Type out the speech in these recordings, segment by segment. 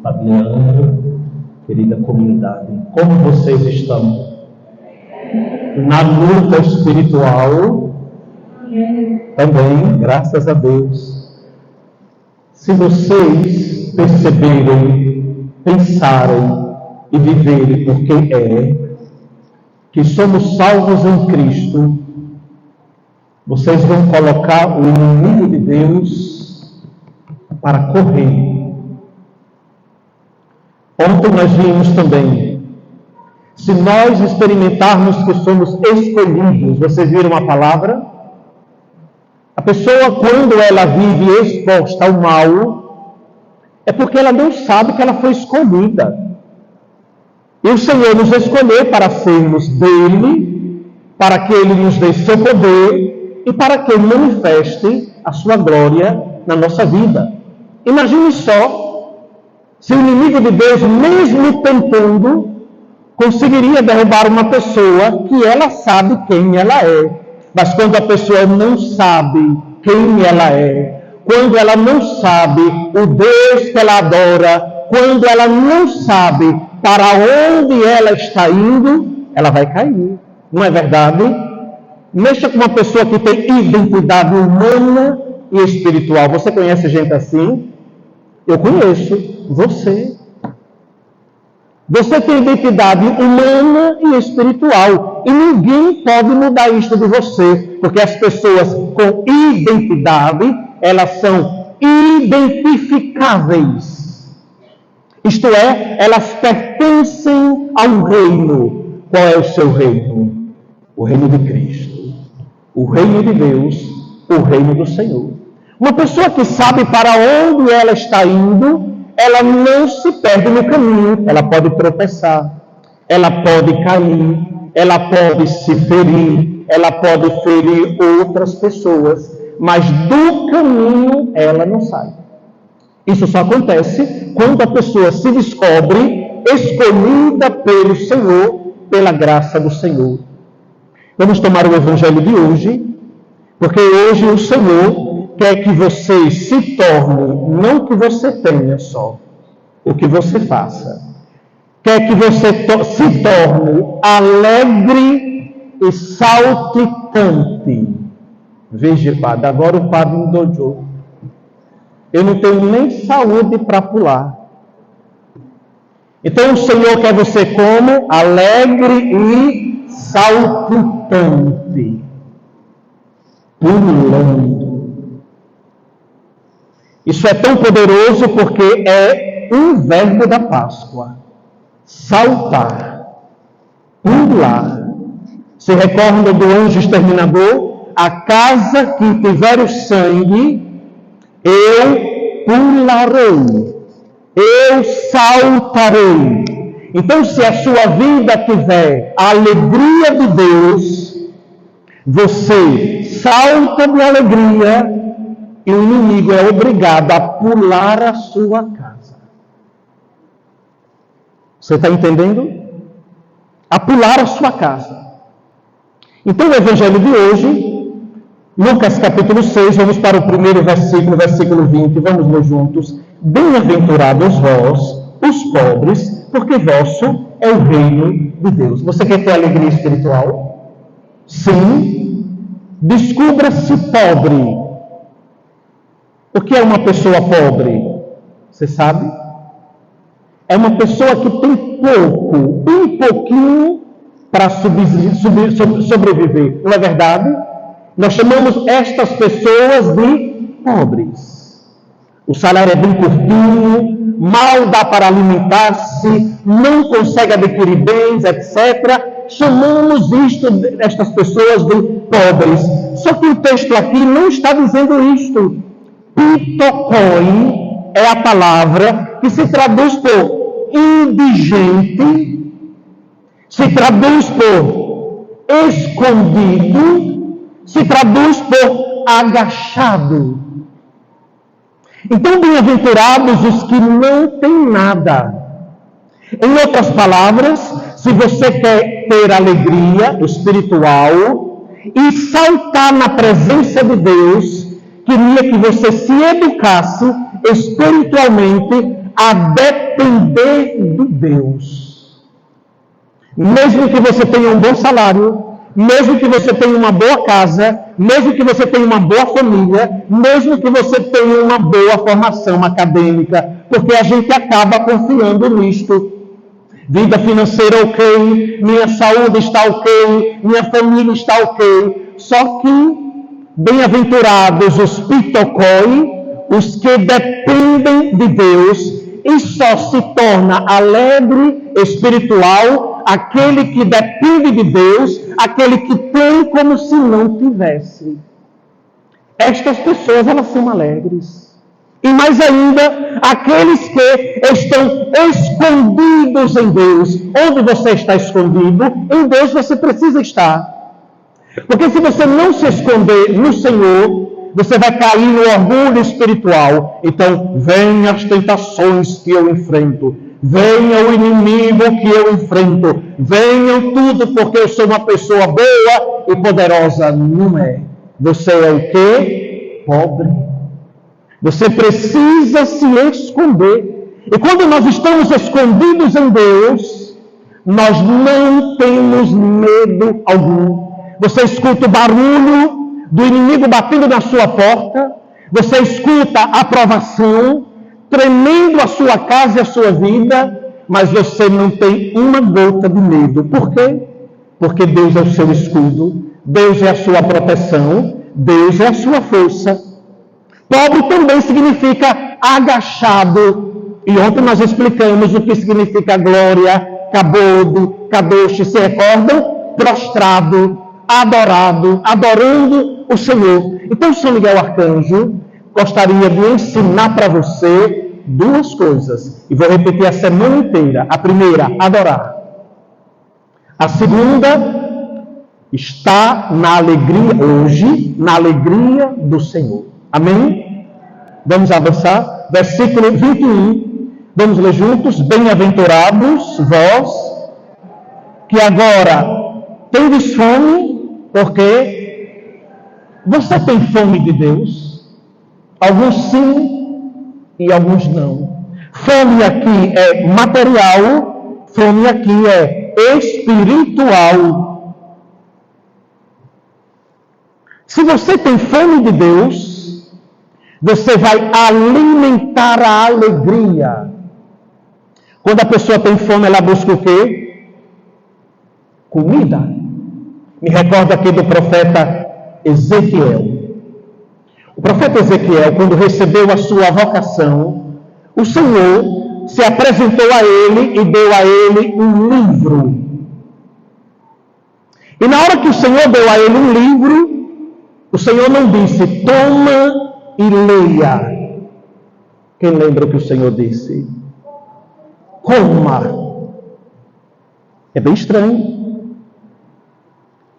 Fabiano, querida comunidade, como vocês estão? Na luta espiritual? Também, graças a Deus. Se vocês perceberem, pensarem e viverem por quem que somos salvos em Cristo, vocês vão colocar o inimigo de Deus para correr. Ontem nós vimos também, se nós experimentarmos que somos escolhidos, vocês viram a palavra? A pessoa, quando ela vive exposta ao mal, é porque ela não sabe que ela foi escolhida. E o Senhor nos escolheu para sermos dele, para que ele nos dê seu poder e para que ele manifeste a sua glória na nossa vida. Imagine só, se o inimigo de Deus, mesmo tentando, conseguiria derrubar uma pessoa que ela sabe quem ela é. Mas quando a pessoa não sabe quem ela é, quando ela não sabe o Deus que ela adora, quando ela não sabe para onde ela está indo, ela vai cair. Não é verdade? Mexa com uma pessoa que tem identidade humana e espiritual. Você conhece gente assim? Eu conheço. Você tem identidade humana e espiritual. E ninguém pode mudar isso de você. Porque as pessoas com identidade, elas são identificáveis. Isto é, elas pertencem ao reino. Qual é o seu reino? O reino de Cristo. O reino de Deus, o reino do Senhor. Uma pessoa que sabe para onde ela está indo, ela não se perde no caminho. Ela pode tropeçar, ela pode cair, ela pode se ferir, ela pode ferir outras pessoas, mas do caminho ela não sai. Isso só acontece quando a pessoa se descobre escolhida pelo Senhor, pela graça do Senhor. Vamos tomar o evangelho de hoje, porque hoje o Senhor quer que você se torne, não que você tenha só, o que você faça. Quer que você se torne alegre e saltitante. Veja, padre, agora o padre me dojou. Eu não tenho nem saúde para pular. Então o Senhor quer você como alegre e saltitante. Pulando. Isso é tão poderoso porque é um verbo da Páscoa. Saltar. Pular. Se recordam do anjo exterminador? A casa que tiver o sangue, eu pularei. Eu saltarei. Então, se a sua vida tiver a alegria de Deus, você salta de alegria e o inimigo é obrigado a pular a sua casa. Você está entendendo? A pular a sua casa. Então, o evangelho de hoje, Lucas capítulo 6, vamos para o primeiro versículo, versículo 20, vamos ler juntos. Bem-aventurados vós, os pobres, porque vosso é o reino de Deus. Você quer ter alegria espiritual? Sim. Descubra-se pobre. O que é uma pessoa pobre? Você sabe? É uma pessoa que tem pouco, um pouquinho para sobreviver. Não é verdade? Nós chamamos estas pessoas de pobres. O salário é bem curtinho, mal dá para alimentar-se, não consegue adquirir bens, etc. Chamamos estas pessoas de pobres. Só que o texto aqui não está dizendo isto. Pitokoi é a palavra que se traduz por indigente, se traduz por escondido, se traduz por agachado. Então, bem-aventurados os que não têm nada. Em outras palavras, se você quer ter alegria espiritual e saltar na presença de Deus, queria que você se educasse espiritualmente a depender de Deus. Mesmo que você tenha um bom salário, mesmo que você tenha uma boa casa, mesmo que você tenha uma boa família, mesmo que você tenha uma boa formação acadêmica, porque a gente acaba confiando nisto. Vida financeira ok, minha saúde está ok, minha família está ok. Só que, bem-aventurados os pitocoi, os que dependem de Deus, e só se torna alegre, espiritual, aquele que depende de Deus, aquele que tem como se não tivesse. Estas pessoas, elas são alegres. E mais ainda, aqueles que estão escondidos em Deus. Onde você está escondido, em Deus você precisa estar. Porque se você não se esconder no Senhor, você vai cair no orgulho espiritual. Então, venham as tentações que eu enfrento. Venha o inimigo que eu enfrento. Venham tudo porque eu sou uma pessoa boa e poderosa. Não é. Você é o quê? Pobre. Você precisa se esconder. E quando nós estamos escondidos em Deus, nós não temos medo algum. Você escuta o barulho do inimigo batendo na sua porta, você escuta a provação tremendo a sua casa e a sua vida, mas você não tem uma gota de medo. Por quê? Porque Deus é o seu escudo, Deus é a sua proteção, Deus é a sua força. Pobre também significa agachado. E ontem nós explicamos o que significa glória, cabode, kadosh, se recordam? Prostrado, adorado, adorando o Senhor. Então, São Miguel Arcanjo gostaria de ensinar para você duas coisas. E vou repetir a semana inteira. A primeira, adorar. A segunda, está na alegria hoje, na alegria do Senhor. Amém? Vamos avançar. Versículo 21. Vamos ler juntos. Bem-aventurados vós, que agora tendes fome, porque você tem fome de Deus. Alguns sim e alguns não. Fome aqui é material, fome aqui é espiritual. Se você tem fome de Deus, você vai alimentar a alegria. Quando a pessoa tem fome, ela busca o quê? Comida. Me recordo aqui do profeta Ezequiel. O profeta Ezequiel, quando recebeu a sua vocação, o Senhor se apresentou a ele e deu a ele um livro. E na hora que o Senhor deu a ele um livro, o Senhor não disse, toma e leia. Quem lembra o que o Senhor disse? Coma. É bem estranho.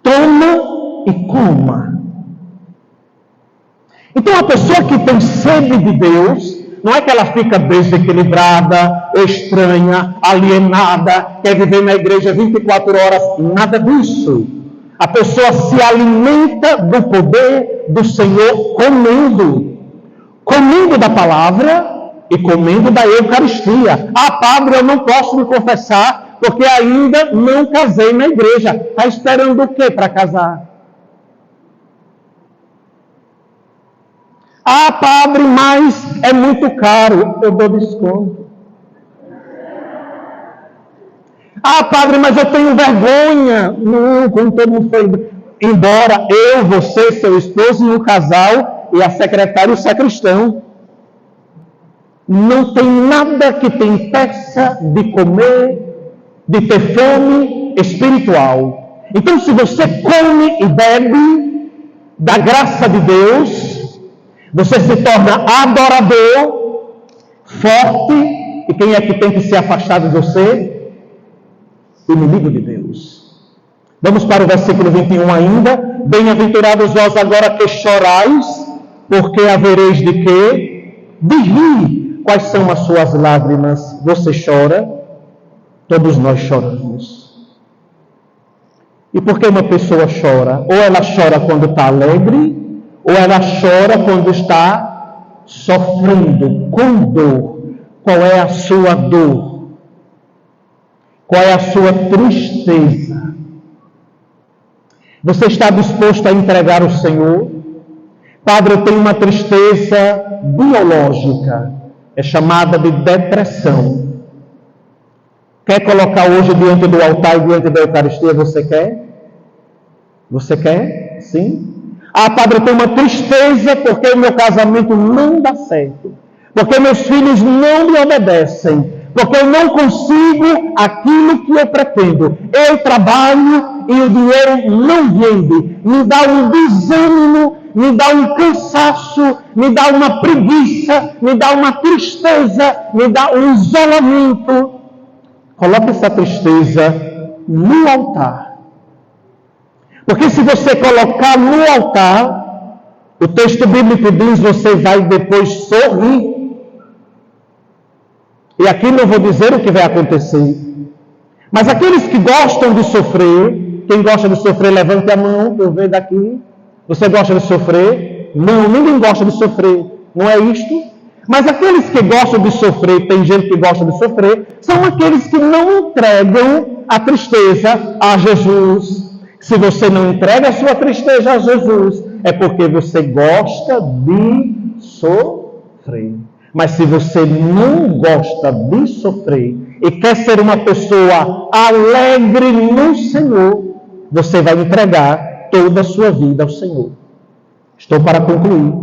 Toma e coma. Então a pessoa que tem sede de Deus, não é que ela fica desequilibrada, estranha, alienada, quer viver na igreja 24 horas, nada disso. A pessoa se alimenta do poder do Senhor comendo da palavra e comendo da Eucaristia. Ah, padre, eu não posso me confessar porque ainda não casei na igreja. Está esperando o quê para casar? Ah, padre, mas é muito caro. Eu dou desconto. Ah, padre, mas eu tenho vergonha. Não, como todo mundo foi. Embora eu, você, seu esposo e o casal e a secretária e o sacristão. Não tem nada que te impeça de comer, de ter fome espiritual. Então, se você come e bebe da graça de Deus, você se torna adorador, forte, e quem é que tem que ser afastado de você? Inimigo de Deus. Vamos para o versículo 21 ainda. Bem-aventurados vós agora que chorais, porque havereis de quê? De rir. Quais são as suas lágrimas? Você chora? Todos nós choramos. E por que uma pessoa chora? Ou ela chora quando está alegre, ou ela chora quando está sofrendo, com dor, Qual é a sua dor? Qual é a sua tristeza? Você está disposto a entregar ao Senhor? Padre, eu tenho uma tristeza biológica, é chamada de depressão. Quer colocar hoje diante do altar e diante da Eucaristia? Você quer? Você quer? Sim? Ah, padre, eu tenho uma tristeza porque o meu casamento não dá certo, porque meus filhos não me obedecem, porque eu não consigo aquilo que eu pretendo. Eu trabalho e o dinheiro não vem. Me dá um desânimo, me dá um cansaço, me dá uma preguiça, me dá uma tristeza, me dá um isolamento. Coloque essa tristeza no altar. Porque se você colocar no altar, o texto bíblico diz, você vai depois sorrir. E aqui não vou dizer o que vai acontecer. Mas aqueles que gostam de sofrer, quem gosta de sofrer, levante a mão, eu vejo daqui. Você gosta de sofrer? Não, ninguém gosta de sofrer. Não é isto? Mas aqueles que gostam de sofrer, tem gente que gosta de sofrer, são aqueles que não entregam a tristeza a Jesus. Se você não entrega a sua tristeza a Jesus, é porque você gosta de sofrer. Mas se você não gosta de sofrer e quer ser uma pessoa alegre no Senhor, você vai entregar toda a sua vida ao Senhor. Estou para concluir.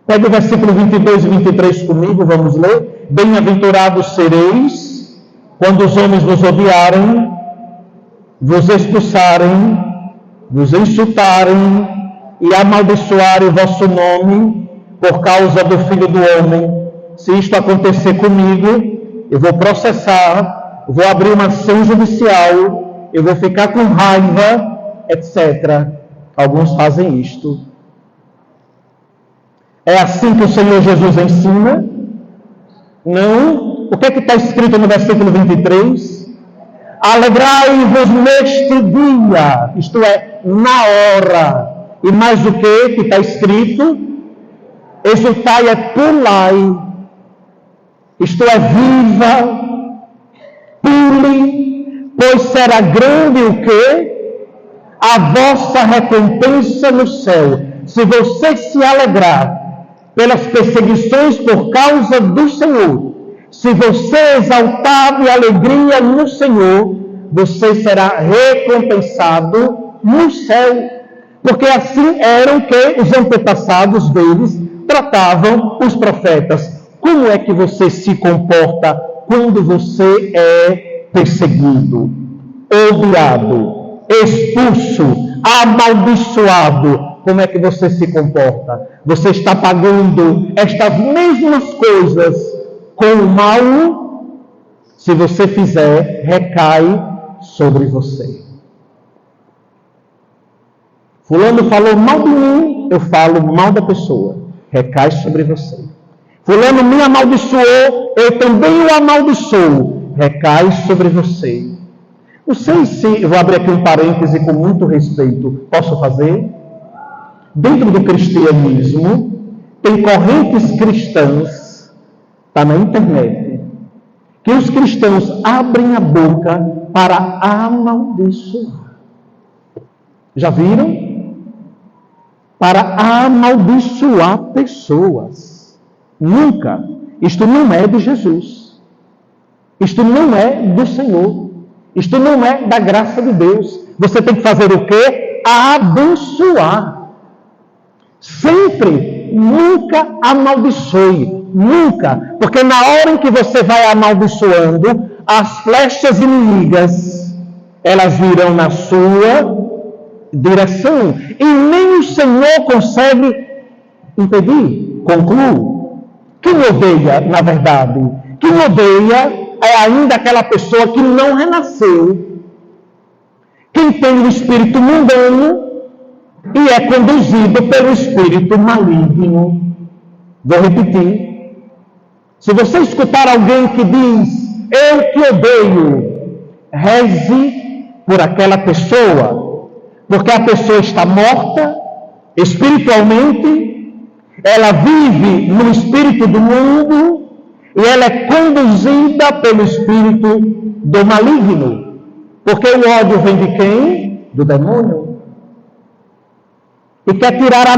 Pega o versículo 22 e 23 comigo, vamos ler. Bem-aventurados sereis quando os homens vos odiarem, vos expulsarem, vos insultarem e amaldiçoarem o vosso nome por causa do Filho do Homem. Se isto acontecer comigo, eu vou processar, vou abrir uma ação judicial, eu vou ficar com raiva, etc. Alguns fazem isto. É assim que o Senhor Jesus ensina? Não. O que é que está escrito no versículo 23? Alegrai-vos neste dia, isto é, na hora. E mais o que está escrito? Exultai e pulai. Isto é, viva, pule, pois será grande o quê? A vossa recompensa no céu. Se você se alegrar pelas perseguições por causa do Senhor, se você exaltar de alegria no Senhor, você será recompensado no céu. Porque assim eram que os antepassados deles tratavam os profetas. Como é que você se comporta quando você é perseguido, odiado, expulso, amaldiçoado? Como é que você se comporta? Você está pagando estas mesmas coisas com o mal? Se você fizer, recai sobre você. Fulano falou mal de mim, eu falo mal da pessoa. Recai sobre você. Fulano me amaldiçoou, eu também o amaldiçoo. Recai sobre você. Não sei se, eu vou abrir aqui um parêntese com muito respeito. Posso fazer? Dentro do cristianismo, tem correntes cristãs, está na internet, que os cristãos abrem a boca para amaldiçoar. Já viram? Para amaldiçoar pessoas. Nunca. Isto não é de Jesus. Isto não é do Senhor. Isto não é da graça de Deus. Você tem que fazer o quê? Abençoar. Sempre. Nunca amaldiçoe. Nunca. Porque na hora em que você vai amaldiçoando, as flechas inimigas, elas virão na sua direção. E nem o Senhor consegue impedir. Concluo. Quem odeia, na verdade? Quem odeia é ainda aquela pessoa que não renasceu. Quem tem o espírito mundano e é conduzido pelo espírito maligno. Vou repetir. Se você escutar alguém que diz, eu que odeio, reze por aquela pessoa, porque a pessoa está morta espiritualmente. Ela vive no espírito do mundo, E ela é conduzida pelo espírito do maligno. Porque o ódio vem de quem? Do demônio. E quer tirar a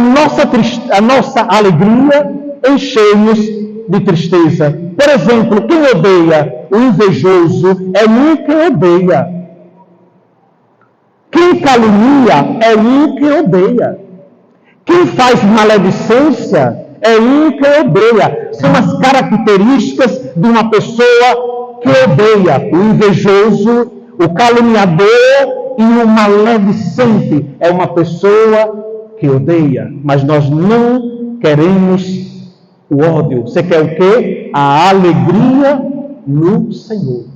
nossa alegria, encher-nos de tristeza. Por exemplo, quem odeia o invejoso é um que odeia. Quem calunia é um que odeia. Quem faz maledicência é um que odeia. São as características de uma pessoa que odeia. O invejoso, o caluniador e o maledicente é uma pessoa que odeia. Mas nós não queremos o ódio. Você quer o quê? A alegria no Senhor.